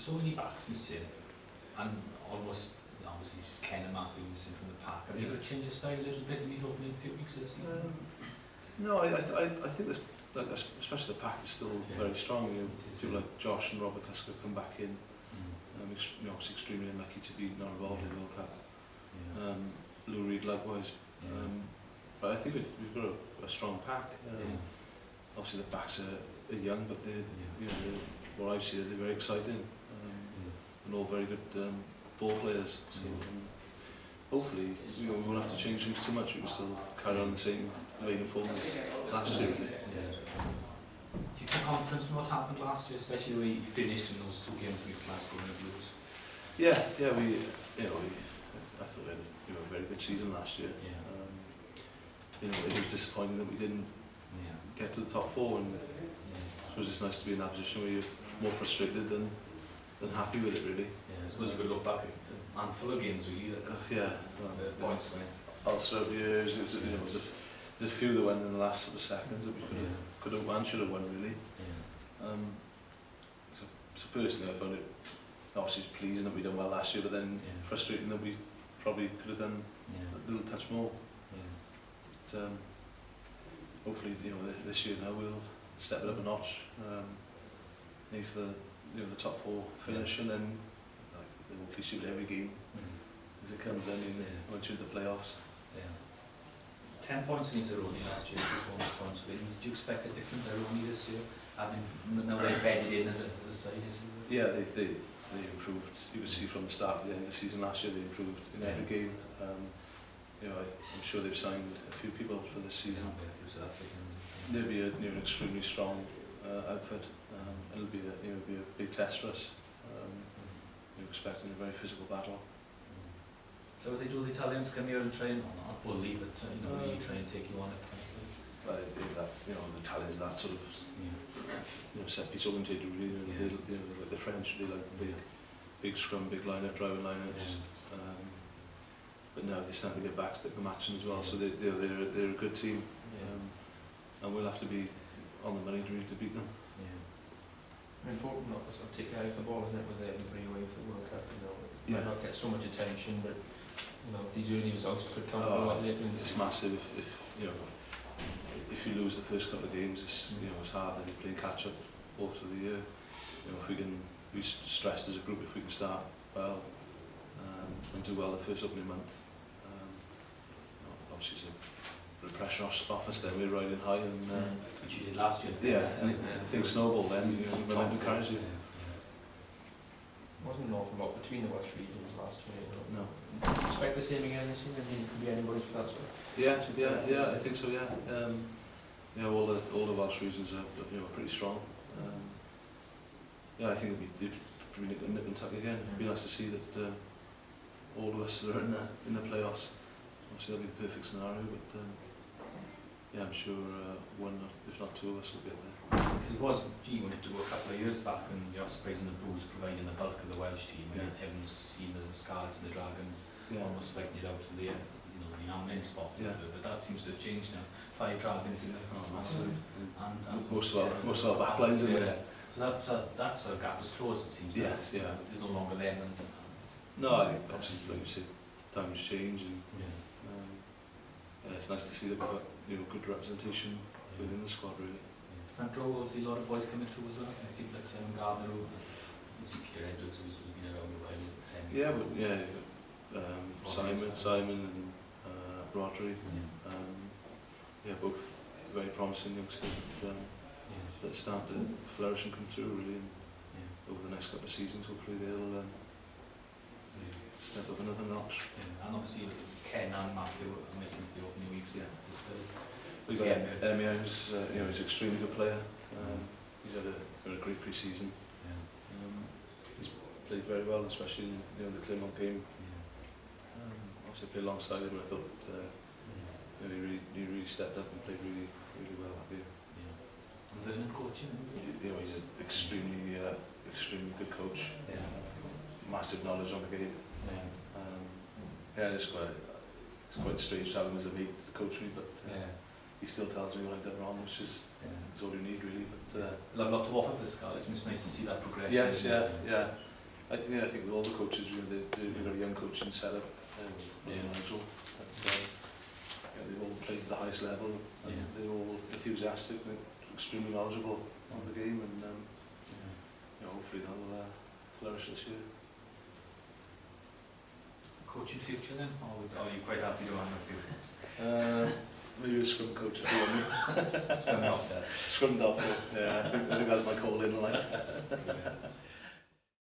so many backs missing, and almost obviously just Ken and Matthew missing from the pack. Have you got to change your style a little bit in these opening few weeks of the season? No, I think this, like, especially the pack is still very strong. You know, people like Josh and Robert Cusker come back in. You know, extremely unlucky to be not involved in the World Cup. Lou Reed likewise. But I think we've got a strong pack. Obviously the backs are young, but they, you know, what I see, they're very exciting, and all very good ball players. So hopefully, you know, we won't have to change things too much. We can still carry on the same vein of form as last year. Do you feel confident in what happened last year, especially the way you finished in those 2 games against Glasgow and the Blues? Yeah, I thought we had a very good season last year. You know, it was disappointing that we didn't get to the top 4, and I suppose it's nice to be in that position where you're more frustrated than happy with it, really. I suppose you could look back at the handful of games, really, that the points went. Also, there's a few that went in the last sort of seconds that we could have won, should have won, really. So personally, I found it obviously pleasing that we done well last year, but then frustrating that we probably could have done a little touch more. But, hopefully, you know, this year now we'll step it up a notch. Maybe for the top 4 finish, and then we'll play shoot every game as it comes. Then once you're in the playoffs. 10 points against Aroni last year, 2 bonus points wins. Do you expect a different Aroni this year? Having now they're bedded in as a side, is it? Yeah, they improved. You could see from the start to the end of the season last year they improved in every game. You know, I'm sure they've signed a few people for this season. They'll be an extremely strong outfit. It'll be a big test for us. We're expecting a very physical battle. So what they do, the Italians come here and try and not bully, but really try and take you on it. I think that, you know, the Italians, that sort of set piece orientated, really. They like the French, they like big scrum, big line-up, driving line-ups. But now they're starting to get back to the matching as well, so they're a good team, and we'll have to be on the money to beat them. Important not to sort of take your eye off the ball, isn't it, with everybody away for the World Cup, you know. It might not get so much attention, but you know, these early results could come a lot later. It's massive if you know, if you lose the first couple of games, it's it's hard, then you're playing catch up all through the year. You know, if we can be stressed as a group, if we can start well and do well the first opening month, obviously it's a pressure off us then, we're riding high, and which you did last year. And things snowball then, momentum carries you. Wasn't an awful lot between the Welsh regions last year. No. Do you expect the same again this year? I mean, it could be anybody for that sort of. Yeah, I think so. All the Welsh regions are pretty strong. I think it'd be a nip and tuck again. It'd be nice to see that all of us are in the playoffs. Obviously that'll be the perfect scenario, but I'm sure one, if not two of us will get there. Because it was, you went to a couple of years back, and you're surprising the Blues providing the bulk of the Welsh team, and everyone's seen as the Scarlets and the Dragons almost fighting it out in the main spot. But that seems to have changed now. 5 Dragons in there. And most of our backlines in there. So that sort of gap is closed, it seems. Yes, There's no longer them. No, I think obviously, like you said, times change, and it's nice to see that we've got good representation within the squad, really. Front row, obviously a lot of boys coming through as well. People like Simon Gardner, Peter Edwards, who's been around a while. Simon and Rodri. Both very promising youngsters that start to flourish and come through, really. And over the next couple of seasons, hopefully they'll step up another notch. And obviously Ken and Matthew are missing the opening weeks. He's he's an extremely good player. He's had a great pre-season. He's played very well, especially in the Clermont game. Obviously played alongside him, and I thought he really stepped up and played really well that year. And Vernon coaching. He's an extremely good coach. Massive knowledge on the game. It's quite strange to have him as a mate to coach me, but he still tells me when I've done wrong, which is all you need, really. But a lot to offer for the Scarlets, and it's nice to see that progression. Yes, I think with all the coaches, we've got a young coaching setup, Nigel. They've all played at the highest level, and they're all enthusiastic and extremely knowledgeable of the game, and hopefully they'll flourish this year. Coaching future then, or are you quite happy to run a few? Maybe a scrum coach. It's coming off there. Scrummed off, yeah. I think that's my call in life.